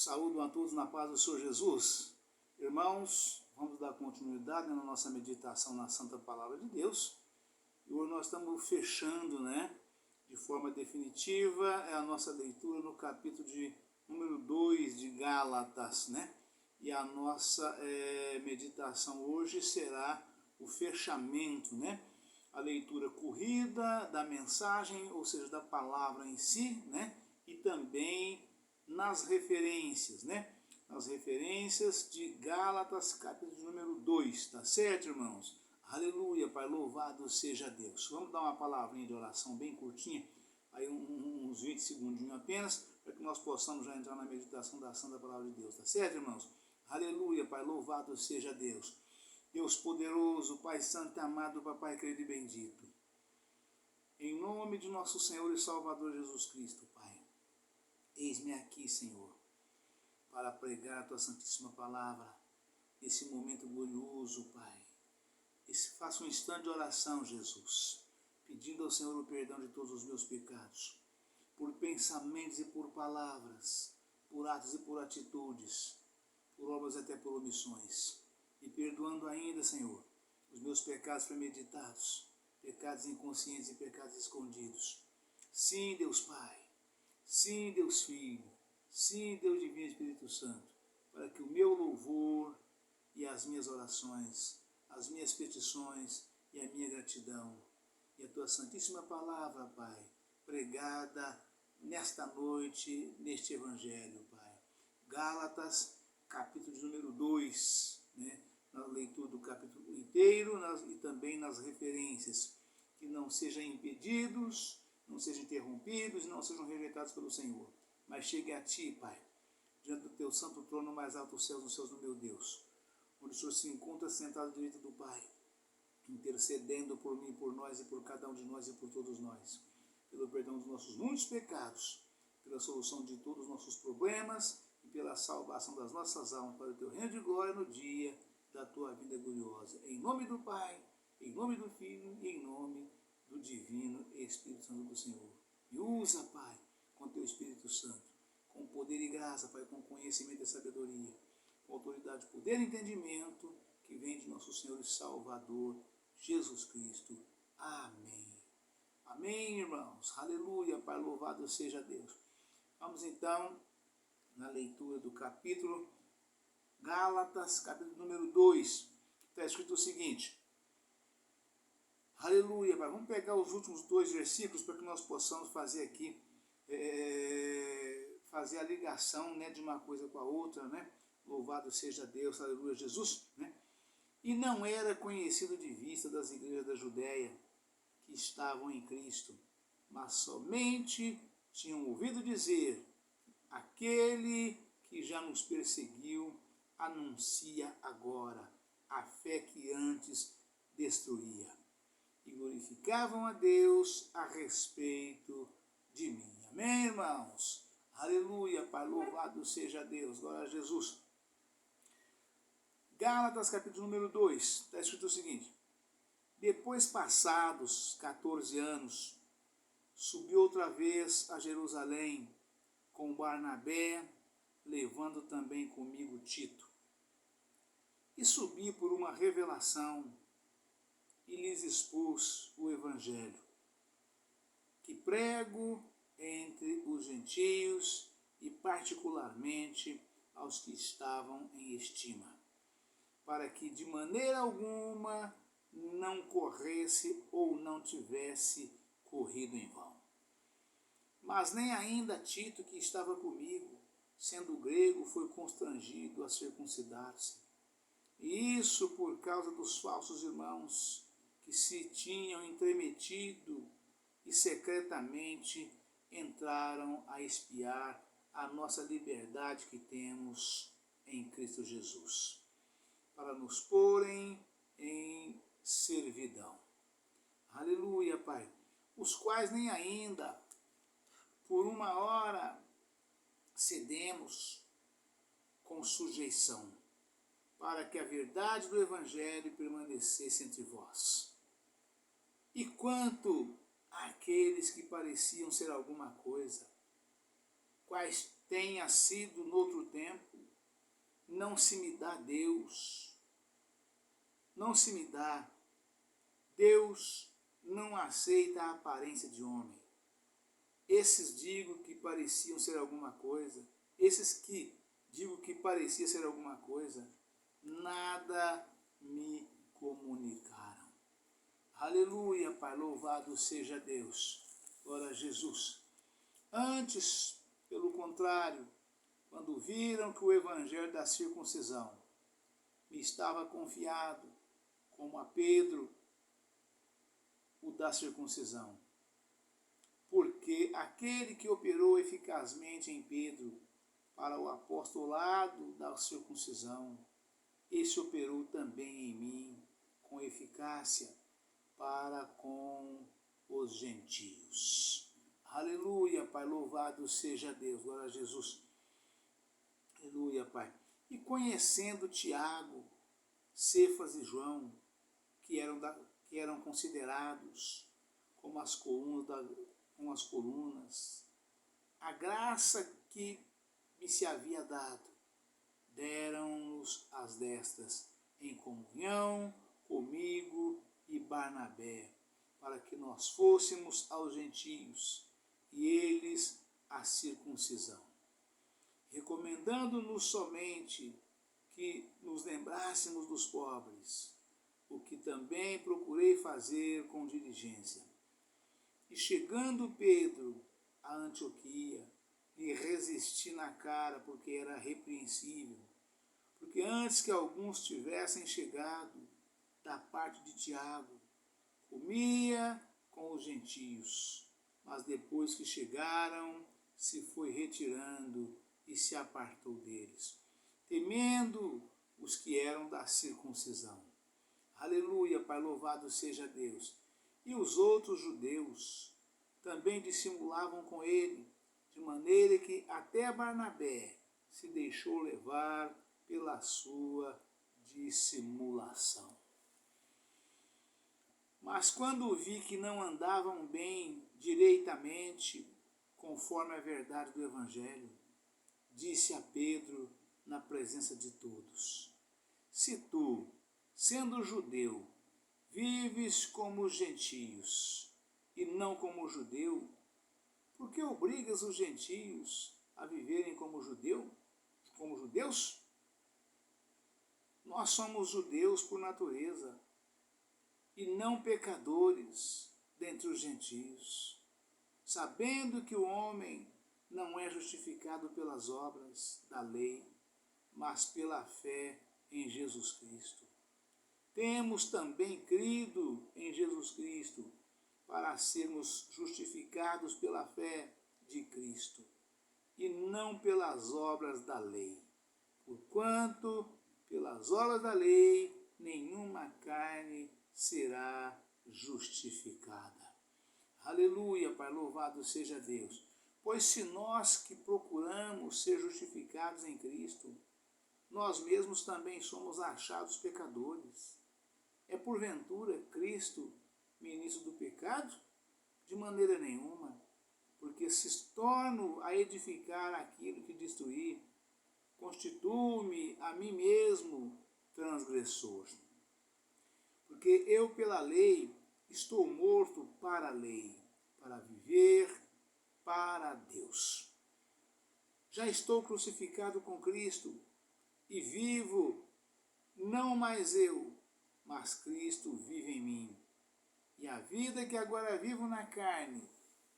Saúdo a todos na paz do Senhor Jesus. Irmãos, vamos dar continuidade na nossa meditação na Santa Palavra de Deus. E hoje nós estamos fechando, de forma definitiva, a nossa leitura no capítulo de número 2 de Gálatas, E a nossa meditação hoje será o fechamento, A leitura corrida da mensagem, ou seja, da palavra em si, E também nas referências, Nas referências de Gálatas, capítulo número 2, tá certo, irmãos? Aleluia, Pai, louvado seja Deus. Vamos dar uma palavrinha de oração bem curtinha, aí uns 20 segundinhos apenas, para que nós possamos já entrar na meditação da Santa Palavra de Deus, tá certo, irmãos? Aleluia, Pai, louvado seja Deus. Deus poderoso, Pai santo e amado, Papai querido e bendito. Em nome de nosso Senhor e Salvador Jesus Cristo, Pai, eis-me aqui, Senhor, para pregar a Tua Santíssima Palavra, nesse momento glorioso, Pai. Faça um instante de oração, Jesus, pedindo ao Senhor o perdão de todos os meus pecados, por pensamentos e por palavras, por atos e por atitudes, por obras e até por omissões, e perdoando ainda, Senhor, os meus pecados premeditados, pecados inconscientes e pecados escondidos. Sim, Deus Pai, sim, Deus Filho, sim, Deus Divino Espírito Santo, para que o meu louvor e as minhas orações, as minhas petições e a minha gratidão, e a Tua Santíssima Palavra, Pai, pregada nesta noite, neste Evangelho, Pai. Gálatas, capítulo de número 2, na leitura do capítulo inteiro e também nas referências, que não sejam impedidos, não sejam interrompidos e não sejam rejeitados pelo Senhor, mas chegue a Ti, Pai, diante do Teu santo trono mais alto dos céus do meu Deus, onde o Senhor se encontra sentado à direita do Pai, intercedendo por mim, por nós e por cada um de nós e por todos nós, pelo perdão dos nossos muitos pecados, pela solução de todos os nossos problemas e pela salvação das nossas almas para o Teu reino de glória no dia da Tua vinda gloriosa. Em nome do Pai, em nome do Filho e em nome do Divino Espírito Santo do Senhor. E usa, Pai, com Teu Espírito Santo, com poder e graça, Pai, com conhecimento e sabedoria, com autoridade, poder e entendimento, que vem de nosso Senhor e Salvador, Jesus Cristo. Amém. Amém, irmãos. Aleluia, Pai, louvado seja Deus. Vamos então na leitura do capítulo Gálatas, capítulo número 2. Está escrito o seguinte. Aleluia, Pai. Vamos pegar os últimos 2 versículos para que nós possamos fazer aqui, fazer a ligação, de uma coisa com a outra, Louvado seja Deus, aleluia, Jesus, E não era conhecido de vista das igrejas da Judéia que estavam em Cristo, mas somente tinham ouvido dizer: aquele que já nos perseguiu anuncia agora a fé que antes destruía. E glorificavam a Deus a respeito de mim. Amém, irmãos? Aleluia, Pai, louvado seja Deus, glória a Jesus. Gálatas, capítulo número 2, está escrito o seguinte. Depois passados 14 anos, subi outra vez a Jerusalém com Barnabé, levando também comigo Tito. E subi por uma revelação e lhes expus o Evangelho, que prego entre os gentios e particularmente aos que estavam em estima, para que de maneira alguma não corresse ou não tivesse corrido em vão. Mas nem ainda Tito, que estava comigo, sendo grego, foi constrangido a circuncidar-se. E isso por causa dos falsos irmãos que se tinham entremetido e secretamente entraram a espiar a nossa liberdade que temos em Cristo Jesus, para nos porem em servidão. Aleluia, Pai. Os quais nem ainda por uma hora cedemos com sujeição, para que a verdade do Evangelho permanecesse entre vós. E quanto àqueles que pareciam ser alguma coisa, quais tenha sido noutro tempo, não se me dá Deus. Não se me dá. Deus não aceita a aparência de homem. Esses digo que pareciam ser alguma coisa, esses que digo que parecia ser alguma coisa, nada me comunicaram. Aleluia, Pai, louvado seja Deus. Glória a Jesus. Antes, pelo contrário, quando viram que o evangelho da circuncisão me estava confiado, como a Pedro, o da circuncisão, porque aquele que operou eficazmente em Pedro para o apostolado da circuncisão, esse operou também em mim com eficácia para com os gentios. Aleluia, Pai, louvado seja Deus, glória a Jesus. Aleluia, Pai. E conhecendo Tiago, Cefas e João, que eram considerados como as colunas, a graça que me se havia dado, deram-nos as destas em comunhão comigo e Barnabé, para que nós fôssemos aos gentios e eles a circuncisão, recomendando-nos somente que nos lembrássemos dos pobres, o que também procurei fazer com diligência. E chegando Pedro a Antioquia, lhe resisti na cara, porque era repreensível, porque antes que alguns tivessem chegado da parte de Tiago, comia com os gentios, mas depois que chegaram, se foi retirando e se apartou deles, temendo os que eram da circuncisão. Aleluia, Pai, louvado seja Deus. E os outros judeus também dissimulavam com ele, de maneira que até Barnabé se deixou levar pela sua dissimulação. Mas quando vi que não andavam bem direitamente, conforme a verdade do Evangelho, disse a Pedro na presença de todos: se tu, sendo judeu, vives como os gentios e não como judeu, por que obrigas os gentios a viverem como judeus? Nós somos judeus por natureza e não pecadores dentre os gentios, sabendo que o homem não é justificado pelas obras da lei, mas pela fé em Jesus Cristo. Temos também crido em Jesus Cristo para sermos justificados pela fé de Cristo e não pelas obras da lei, porquanto pelas obras da lei nenhuma carne será justificada. Aleluia, Pai, louvado seja Deus. Pois se nós que procuramos ser justificados em Cristo, nós mesmos também somos achados pecadores, é porventura Cristo ministro do pecado? De maneira nenhuma, porque se torno a edificar aquilo que destruí, constituo-me a mim mesmo transgressor. Porque eu pela lei estou morto para a lei, para viver para Deus. Já estou crucificado com Cristo e vivo, não mais eu, mas Cristo vive em mim. E a vida que agora vivo na carne,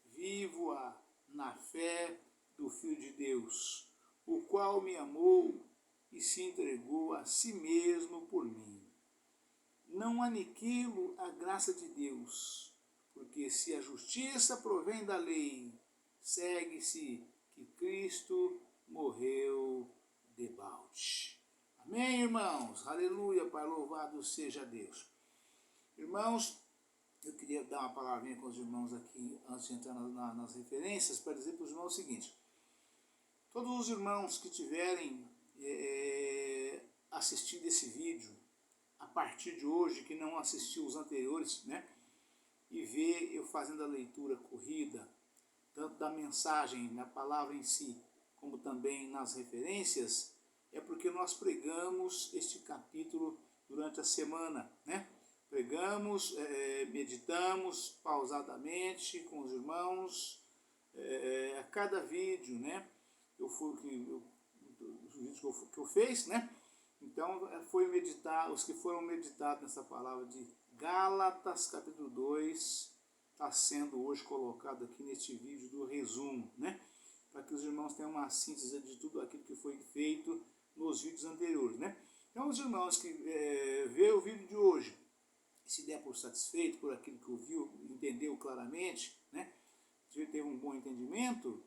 vivo-a na fé do Filho de Deus, o qual me amou e se entregou a si mesmo por mim. Não aniquilo a graça de Deus, porque se a justiça provém da lei, segue-se que Cristo morreu debalde. Amém, irmãos? Aleluia, Pai, louvado seja Deus. Irmãos, eu queria dar uma palavrinha com os irmãos aqui, antes de entrar nas referências, para dizer para os irmãos o seguinte: todos os irmãos que tiverem assistido esse vídeo, a partir de hoje, que não assistiu os anteriores, né, e ver eu fazendo a leitura corrida, tanto da mensagem, da palavra em si, como também também nas referências, é porque nós pregamos este capítulo durante a semana, né? Pregamos, meditamos pausadamente com os irmãos, a cada vídeo, né? Os vídeos que eu fiz, né? Então, foi meditar, os que foram meditados nessa palavra de Gálatas, capítulo 2, está sendo hoje colocado aqui neste vídeo do resumo, né? Para que os irmãos tenham uma síntese de tudo aquilo que foi feito nos vídeos anteriores, né? Então, os irmãos que vê o vídeo de hoje, se der por satisfeito por aquilo que ouviu, entendeu claramente, né? Se teve um bom entendimento,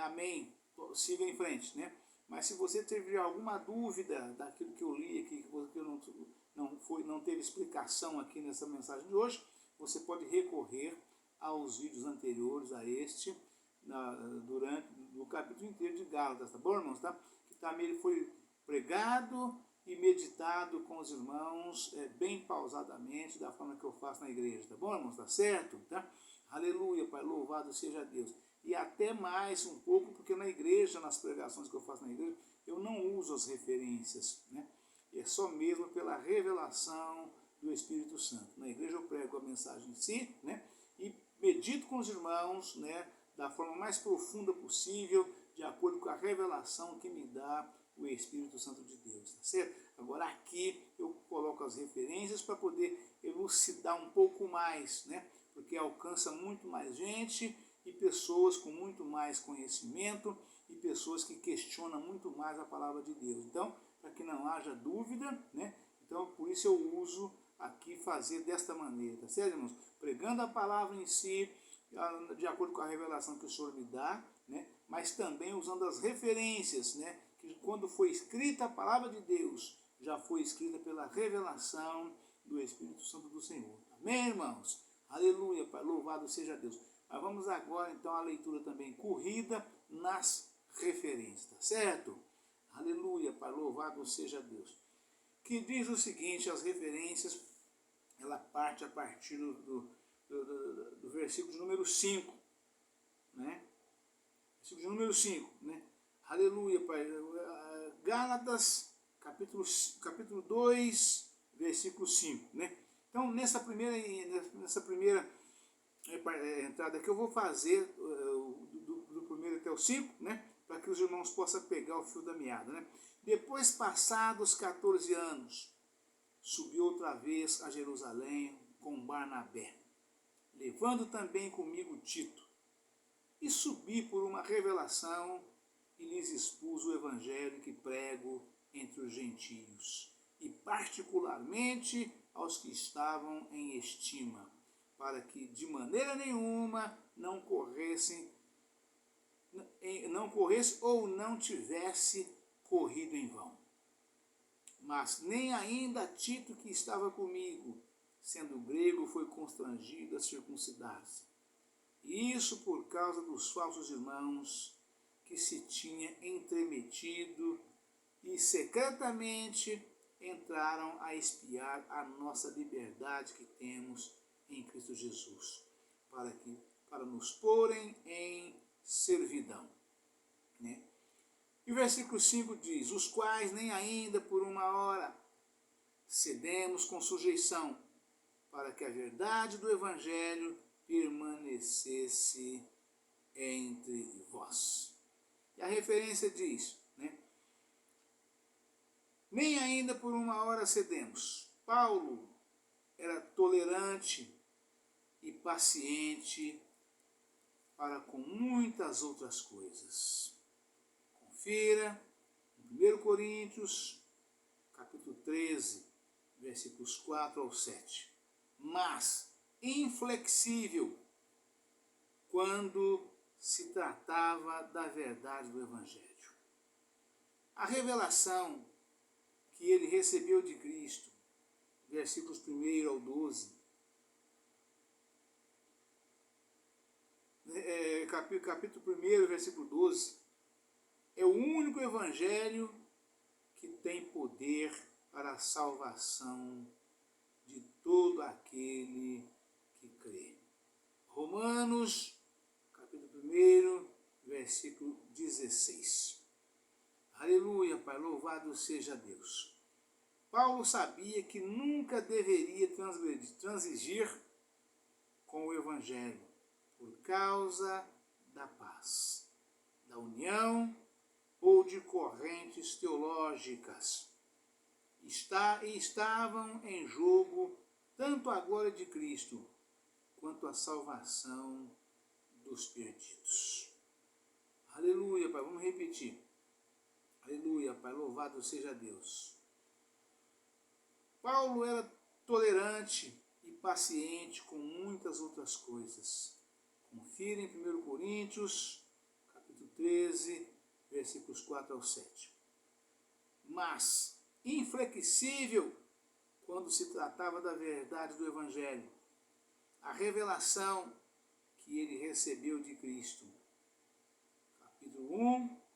amém, siga em frente, né? Mas se você teve alguma dúvida daquilo que eu li aqui, que não teve explicação aqui nessa mensagem de hoje, você pode recorrer aos vídeos anteriores a este, durante o capítulo inteiro de Gálatas, tá bom, irmãos? Tá? Que também foi pregado e meditado com os irmãos, bem pausadamente, da forma que eu faço na igreja, tá bom, irmãos? Tá certo? Tá? Aleluia, Pai, louvado seja Deus. E até mais um pouco, porque na igreja, nas pregações que eu faço na igreja, eu não uso as referências, né? É só mesmo pela revelação do Espírito Santo. Na igreja eu prego a mensagem em si, né? E medito com os irmãos, né? Da forma mais profunda possível, de acordo com a revelação que me dá o Espírito Santo de Deus, tá certo? Agora aqui eu coloco as referências para poder elucidar um pouco mais, né? Porque alcança muito mais gente e pessoas com muito mais conhecimento e pessoas que questionam muito mais a palavra de Deus. Então, para que não haja dúvida, né? Então, por isso eu uso aqui fazer desta maneira, tá certo, irmãos? Pregando a palavra em si, de acordo com a revelação que o Senhor me dá, né? Mas também usando as referências, né? Que quando foi escrita a palavra de Deus, já foi escrita pela revelação do Espírito Santo do Senhor. Amém, irmãos? Aleluia, Pai, louvado seja Deus. Mas vamos agora, então, à leitura também corrida nas referências, tá certo? Aleluia, Pai, louvado seja Deus. Que diz o seguinte, as referências, ela parte a partir do versículo de número 5, né? Versículo de número 5, né? Aleluia, Pai. Gálatas, capítulo 2, versículo 5, né? Então, nessa primeira entrada aqui, eu vou fazer do primeiro até o 5, né? Para que os irmãos possam pegar o fio da meada, né? Depois, passados 14 anos, subi outra vez a Jerusalém com Barnabé, levando também comigo Tito, e subi por uma revelação e lhes expus o evangelho que prego entre os gentios, e particularmente aos que estavam em estima, para que de maneira nenhuma não corresse ou não tivesse corrido em vão. Mas nem ainda Tito, que estava comigo, sendo grego, foi constrangido a circuncidar-se. E isso por causa dos falsos irmãos que se tinha entremetido e secretamente entraram a espiar a nossa liberdade que temos em Cristo Jesus, para nos porem em servidão, né? E o versículo 5 diz, os quais nem ainda por uma hora cedemos com sujeição, para que a verdade do Evangelho permanecesse entre vós. E a referência diz, né? Nem ainda por uma hora cedemos. Paulo era tolerante e paciente para com muitas outras coisas. Confira em 1 Coríntios, capítulo 13, versículos 4 ao 7. Mas inflexível quando se tratava da verdade do Evangelho. A revelação que ele recebeu de Cristo, versículos 1 ao 12, capítulo 1, versículo 12, é o único evangelho que tem poder para a salvação de todo aquele que crê. Romanos, capítulo 1, versículo 16. Aleluia, Pai, louvado seja Deus. Paulo sabia que nunca deveria transigir com o Evangelho por causa da paz, da união ou de correntes teológicas. Estavam em jogo tanto a glória de Cristo quanto a salvação dos perdidos. Aleluia, Pai, vamos repetir. Aleluia, Pai, louvado seja Deus. Paulo era tolerante e paciente com muitas outras coisas. Confira em 1 Coríntios, capítulo 13, versículos 4 ao 7. Mas inflexível quando se tratava da verdade do Evangelho, a revelação que ele recebeu de Cristo. Capítulo 1,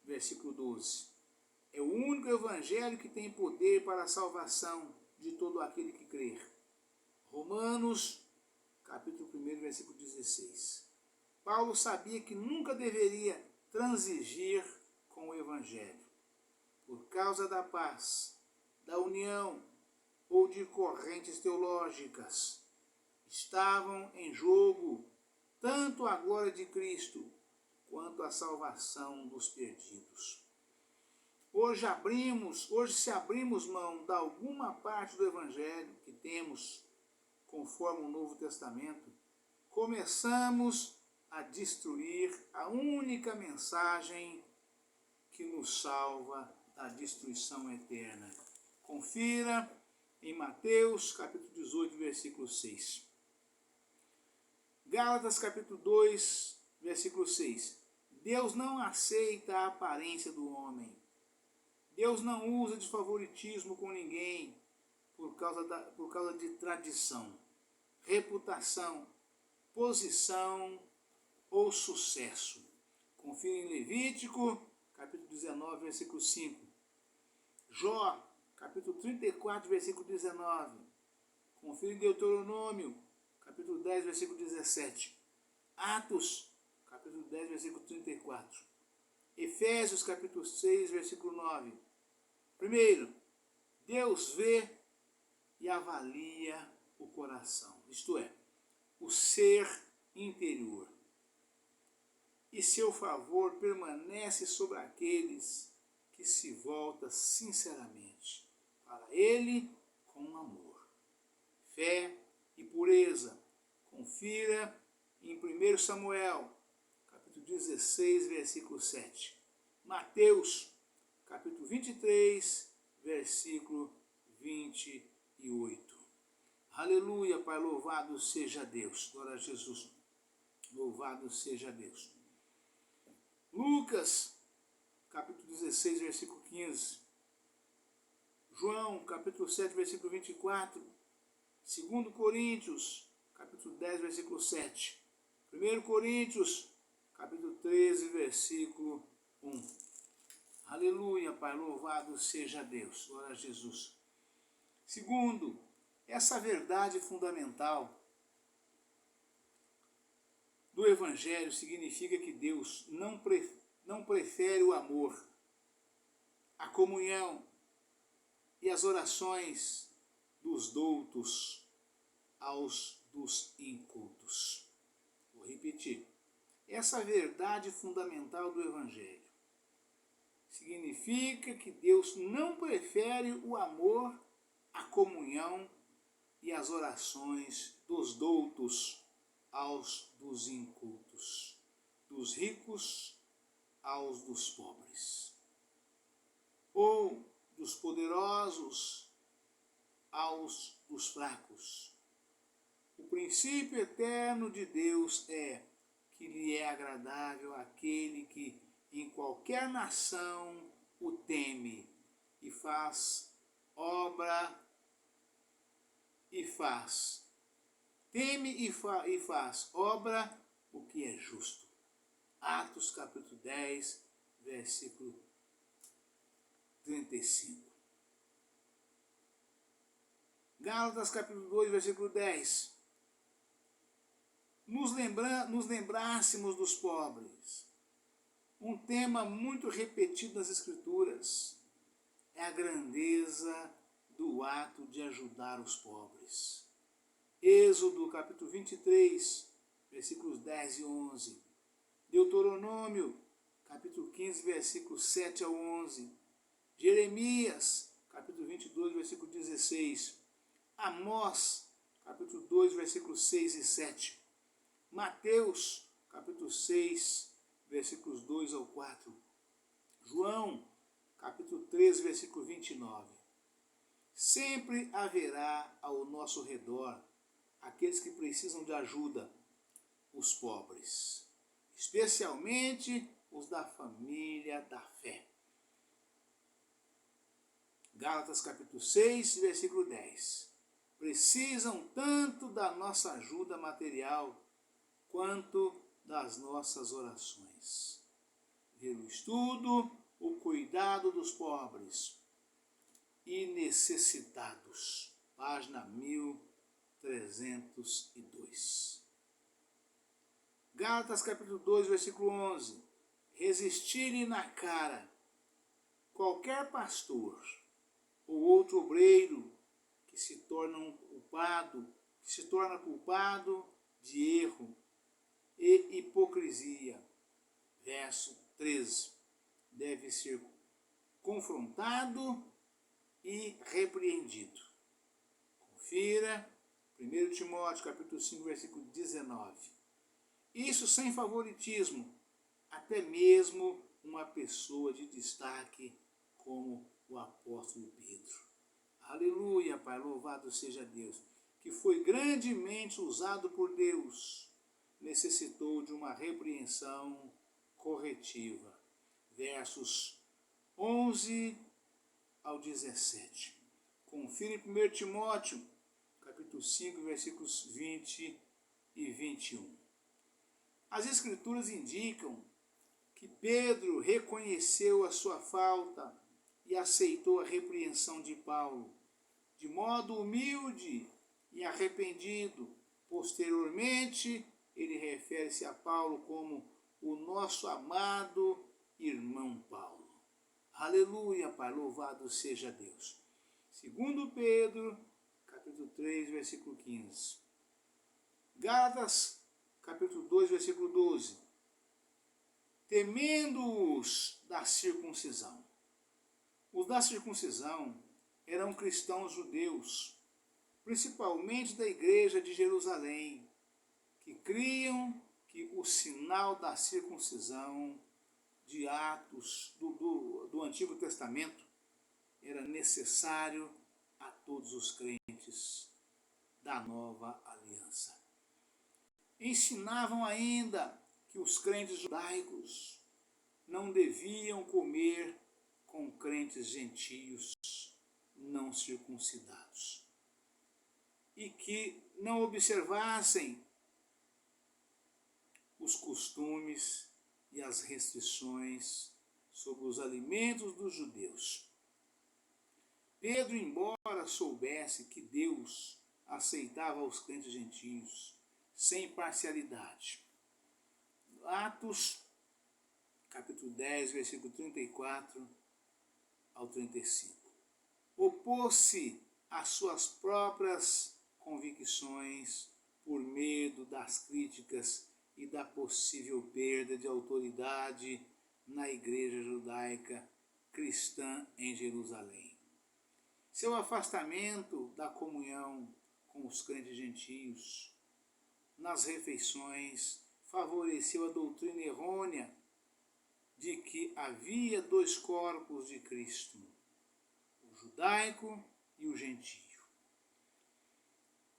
versículo 12. É o único Evangelho que tem poder para a salvação de todo aquele que crer. Romanos, capítulo 1, versículo 16. Paulo sabia que nunca deveria transigir com o Evangelho, por causa da paz, da união ou de correntes teológicas. Estavam em jogo tanto a glória de Cristo quanto a salvação dos perdidos. Hoje, se abrimos mão de alguma parte do Evangelho que temos, conforme o Novo Testamento, começamos a destruir a única mensagem que nos salva da destruição eterna. Confira em Mateus, capítulo 18, versículo 6. Gálatas, capítulo 2, versículo 6. Deus não aceita a aparência do homem. Deus não usa de favoritismo com ninguém por causa de tradição, reputação, posição ou sucesso. Confira em Levítico, capítulo 19, versículo 5. Jó, capítulo 34, versículo 19. Confira em Deuteronômio, capítulo 10, versículo 17. Atos, capítulo 10, versículo 34. Efésios, capítulo 6, versículo 9. Primeiro, Deus vê e avalia o coração, isto é, o ser interior. E seu favor permanece sobre aqueles que se voltam sinceramente para Ele com amor, fé e pureza. Confira em 1 Samuel, capítulo 16, versículo 7. Mateus, capítulo 23, versículo 28. Aleluia, Pai, louvado seja Deus. Glória a Jesus. Louvado seja Deus. Lucas, capítulo 16, versículo 15. João, capítulo 7, versículo 24. 2 Coríntios, capítulo 10, versículo 7. 1 Coríntios, capítulo 13, versículo 1. Aleluia, Pai, louvado seja Deus. Glória a Jesus. Segundo, essa verdade fundamental do Evangelho significa que Deus não prefere o amor, a comunhão e as orações dos doutos aos dos incultos. Vou repetir. Essa verdade fundamental do Evangelho significa que Deus não prefere o amor, a comunhão e as orações dos doutos aos dos incultos, dos ricos aos dos pobres, ou dos poderosos aos dos fracos. O princípio eterno de Deus é que lhe é agradável aquele que em qualquer nação o teme e faz obra teme e faz obra o que é justo. Atos capítulo 10, versículo 35. Gálatas capítulo 2, versículo 10. Nos lembrássemos dos pobres, Um tema muito repetido nas Escrituras é a grandeza do ato de ajudar os pobres. Êxodo capítulo 23, versículos 10 e 11. Deuteronômio capítulo 15, versículos 7 ao 11. Jeremias capítulo 22, versículo 16. Amós capítulo 2, versículos 6 e 7. Mateus capítulo 6, versículos 2 ao 4. João capítulo 3, versículo 29. Sempre haverá ao nosso redor aqueles que precisam de ajuda, os pobres, especialmente os da família da fé. Gálatas capítulo 6, versículo 10. Precisam tanto da nossa ajuda material quanto das nossas orações. Ver o estudo, o cuidado dos pobres e necessitados. Página 1302. Gálatas capítulo 2, versículo 11. Resistir-lhe na cara qualquer pastor ou outro obreiro que se torna culpado de erro e hipocrisia. Verso 13. Deve ser confrontado e repreendido. Confira 1 Timóteo capítulo 5, versículo 19. Isso sem favoritismo, até mesmo uma pessoa de destaque como o apóstolo Pedro. Aleluia, Pai, louvado seja Deus, que foi grandemente usado por Deus, necessitou de uma repreensão corretiva. Versos 11 ao 17. Confira em 1 Timóteo, capítulo 5, versículos 20 e 21. As Escrituras indicam que Pedro reconheceu a sua falta e aceitou a repreensão de Paulo, de modo humilde e arrependido. Posteriormente, ele refere-se a Paulo como o nosso amado irmão Paulo. Aleluia, Pai, louvado seja Deus. Segundo Pedro, capítulo 3, versículo 15. Gálatas, capítulo 2, versículo 12. Temendo-os da circuncisão. Os da circuncisão eram cristãos judeus, principalmente da igreja de Jerusalém, que criam que o sinal da circuncisão de Atos do Antigo Testamento era necessário a todos os crentes da nova aliança. Ensinavam ainda que os crentes judaicos não deviam comer com crentes gentios não circuncidados e que não observassem os costumes e as restrições sobre os alimentos dos judeus. Pedro, embora soubesse que Deus aceitava os crentes gentios sem parcialidade, Atos, capítulo 10, versículo 34 ao 35, opôs-se às suas próprias convicções por medo das críticas e da possível perda de autoridade na igreja judaica cristã em Jerusalém. Seu afastamento da comunhão com os crentes gentios nas refeições favoreceu a doutrina errônea de que havia dois corpos de Cristo, o judaico e o gentio.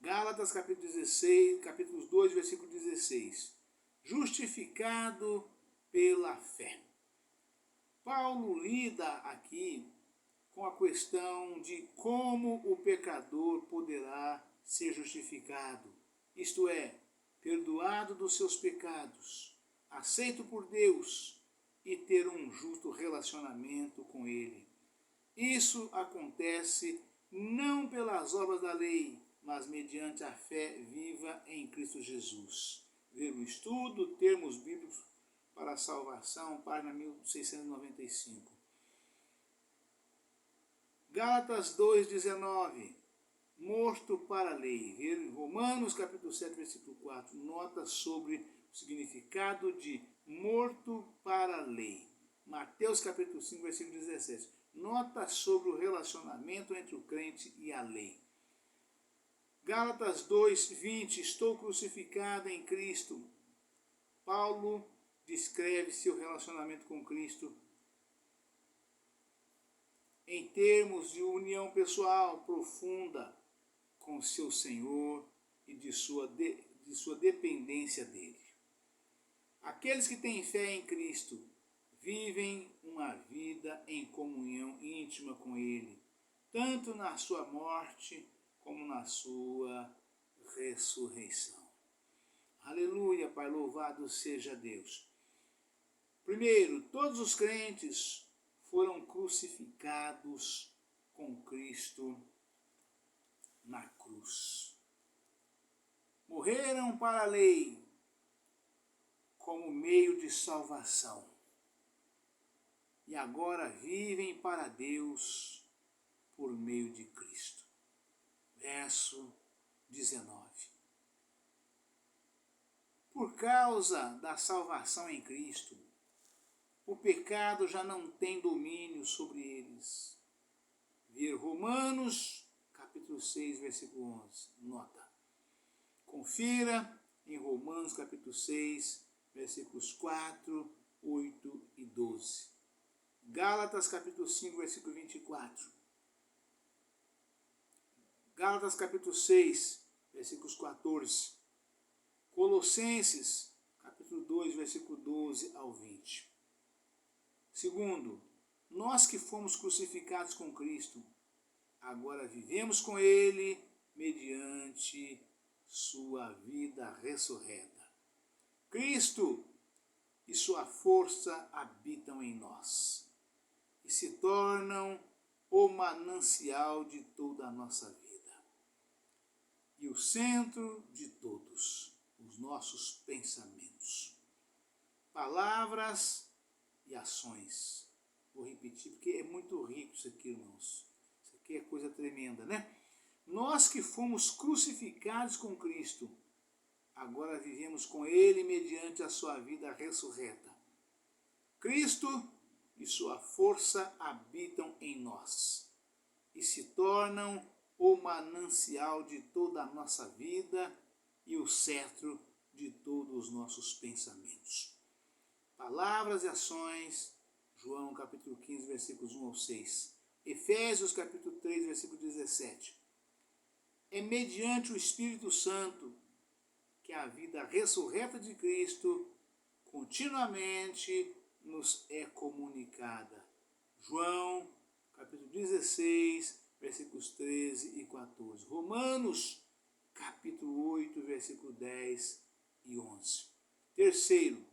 Gálatas capítulo 16, capítulos 2, versículo 16. Justificado pela fé. Paulo lida aqui com a questão de como o pecador poderá ser justificado, isto é, perdoado dos seus pecados, aceito por Deus e ter um justo relacionamento com Ele. Isso acontece não pelas obras da lei, mas mediante a fé viva em Cristo Jesus. Ver o estudo, termos bíblicos, para a salvação, página 1695. Gálatas 2,19, morto para a lei. Romanos capítulo 7, versículo 4, nota sobre o significado de morto para a lei. Mateus capítulo 5, versículo 17, nota sobre o relacionamento entre o crente e a lei. Gálatas 2:20, estou crucificado em Cristo. Paulo descreve seu relacionamento com Cristo em termos de união pessoal profunda com seu Senhor e de sua dependência dele. Aqueles que têm fé em Cristo vivem uma vida em comunhão íntima com Ele, tanto na sua morte como na sua ressurreição. Aleluia, Pai, louvado seja Deus. Primeiro, todos os crentes foram crucificados com Cristo na cruz. Morreram para a lei como meio de salvação. E agora vivem para Deus por meio de Cristo. Verso 19. Por causa da salvação em Cristo, o pecado já não tem domínio sobre eles. Ver Romanos, capítulo 6, versículo 11. Nota. Confira em Romanos, capítulo 6, versículos 4, 8 e 12. Gálatas, capítulo 5, versículo 24. Gálatas capítulo 6, versículos 14. Colossenses, capítulo 2, versículo 12 ao 20. Segundo, nós que fomos crucificados com Cristo, agora vivemos com Ele mediante sua vida ressurreta. Cristo e sua força habitam em nós e se tornam o manancial de toda a nossa vida. E o centro de todos os nossos pensamentos, palavras e ações. Vou repetir, porque é muito rico isso aqui, irmãos. Isso aqui é coisa tremenda, né? Nós que fomos crucificados com Cristo, agora vivemos com Ele mediante a sua vida ressurreta. Cristo e sua força habitam em nós e se tornam o manancial de toda a nossa vida e o cetro de todos os nossos pensamentos. Palavras e ações, João capítulo 15, versículos 1 ao 6. Efésios capítulo 3, versículo 17. É mediante o Espírito Santo que a vida ressurreta de Cristo continuamente nos é comunicada. João capítulo 16, versículos 13 e 14. Romanos, capítulo 8, versículo 10 e 11. Terceiro,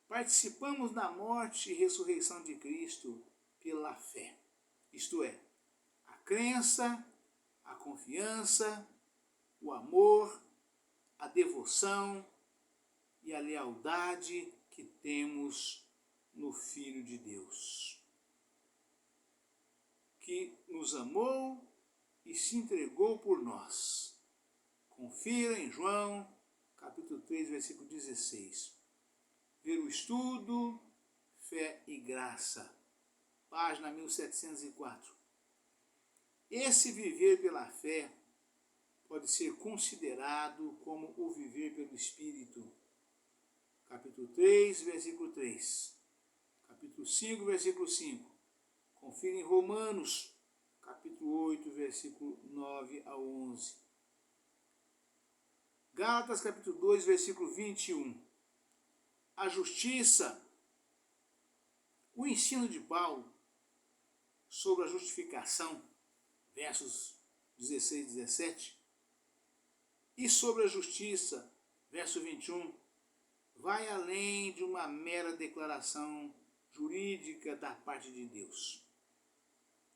participamos da morte e ressurreição de Cristo pela fé. Isto é, a crença, a confiança, o amor, a devoção e a lealdade que temos no Filho de Deus, que nos amou e se entregou por nós. Confira em João, capítulo 3, versículo 16. Ver o estudo, Fé e Graça, página 1704. Esse viver pela fé pode ser considerado como o viver pelo Espírito. Capítulo 3, versículo 3. Capítulo 5, versículo 5. Confira em Romanos, capítulo 8, versículo 9 a 11. Gálatas, capítulo 2, versículo 21. A justiça, o ensino de Paulo sobre a justificação, versos 16 e 17, e sobre a justiça, verso 21, vai além de uma mera declaração jurídica da parte de Deus.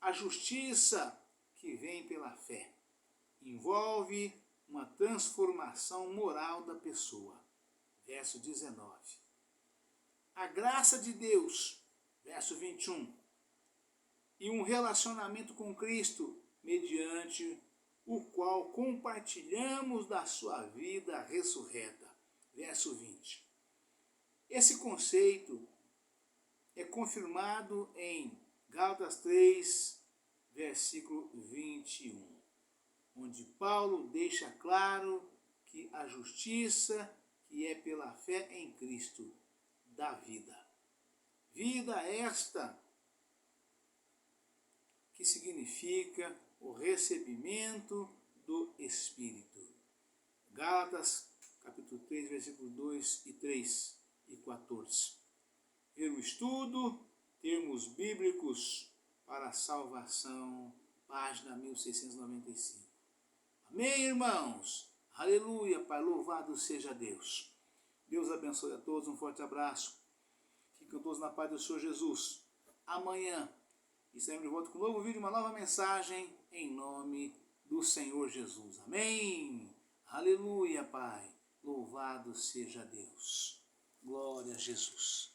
A justiça que vem pela fé envolve uma transformação moral da pessoa. Verso 19. a graça de Deus, verso 21, e um relacionamento com Cristo, mediante o qual compartilhamos da sua vida ressurreta, verso 20. Esse conceito é confirmado em Gálatas 3, versículo 21, onde Paulo deixa claro que a justiça que é pela fé em Cristo dá vida. Vida esta que significa o recebimento do Espírito. Gálatas, capítulo 3, versículos 2 e 3 e 14. Pelo estudo, termos bíblicos para a salvação, página 1695. Amém, irmãos? Aleluia, Pai, louvado seja Deus. Deus abençoe a todos, um forte abraço. Fiquem todos na paz do Senhor Jesus. Amanhã estaremos de volta com um novo vídeo, uma nova mensagem, em nome do Senhor Jesus. Amém? Aleluia, Pai. Louvado seja Deus. Glória a Jesus.